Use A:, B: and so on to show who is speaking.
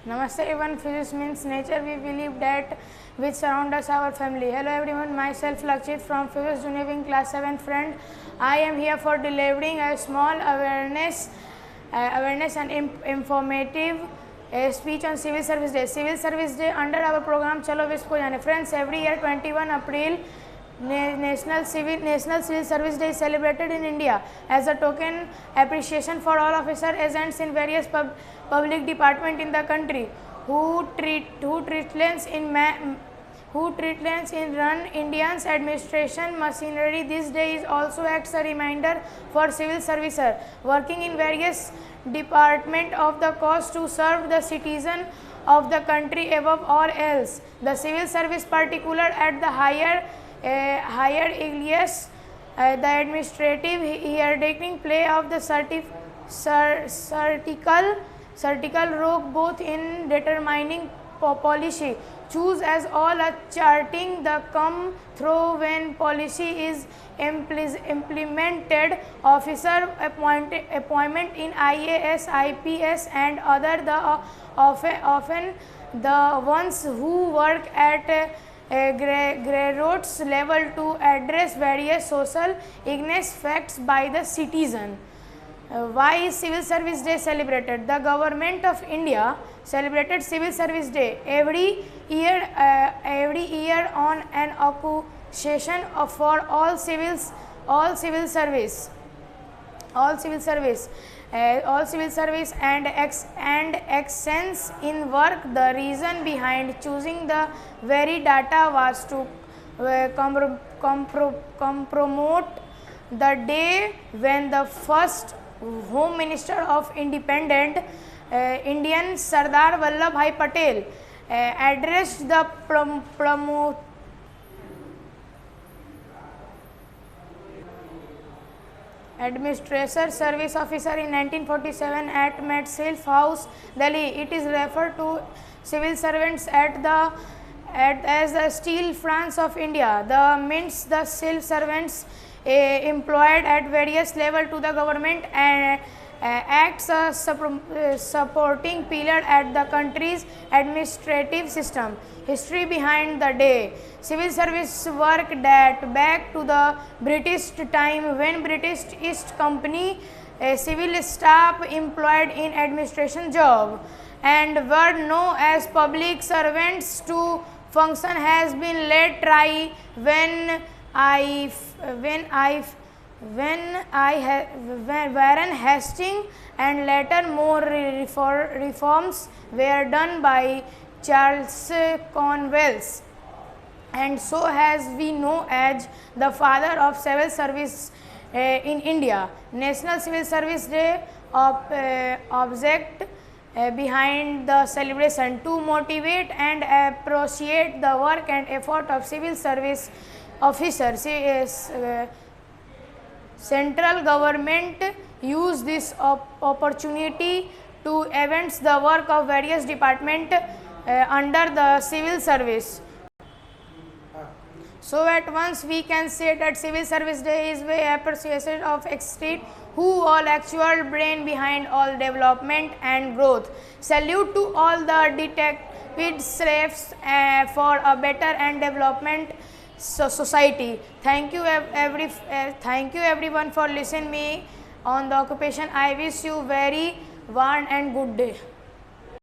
A: Namaste everyone. Physics means nature. We believe that which surround us our family. Hello everyone. Myself Lakshit from Physics Junior Wing Class 7th friend. I am here for delivering a small awareness and informative speech on Civil Service Day. Civil Service Day under our program Chalo Visp ko jaane. Friends, every year 21 April National Civil Service Day is celebrated in India as a token appreciation for all officer agents in various public department in the country who treat lens in run Indian's administration machinery. This day is also acts a reminder for civil servicer working in various department of the cause to serve the citizen of the country above all else. The civil service particular at the higher Iglesias, the administrative hierarchy play of the vertical role both in determining policy choose as all a charting the come through when policy is implemented. Officer appointment in IAS, IPS and other the often the ones who work at grassroots level to address various social ignorance facts by the citizen. Why is Civil Service Day celebrated? The Government of India celebrated Civil Service Day every year on an occasion for all civil service and excellence in work. The reason behind choosing the very data was to promote the day when the first Home Minister of Independent Indian Sardar Vallabhbhai Patel addressed the Administrator Service Officer in 1947 at Matsylf House, Delhi. It is referred to civil servants as the steel France of India. The means the civil servants employed at various level to the government and acts a supporting pillar at the country's administrative system. History behind the day. Civil service work that back to the British time when British East Company civil staff employed in administration job and were known as public servants to function has been led try Warren Hastings and later more reforms were done by Charles Cornwallis, and so has we know as the father of civil service in India. National Civil Service Day object behind the celebration to motivate and appreciate the work and effort of civil service officers. Central government use this opportunity to advance the work of various departments under the civil service. So at once we can say that Civil Service Day is way appreciation of extent who all actual brain behind all development and growth. Salute to all the detected slaves for a better and development society. Thank you everyone for listening me on the occupation. I wish you very warm and good day.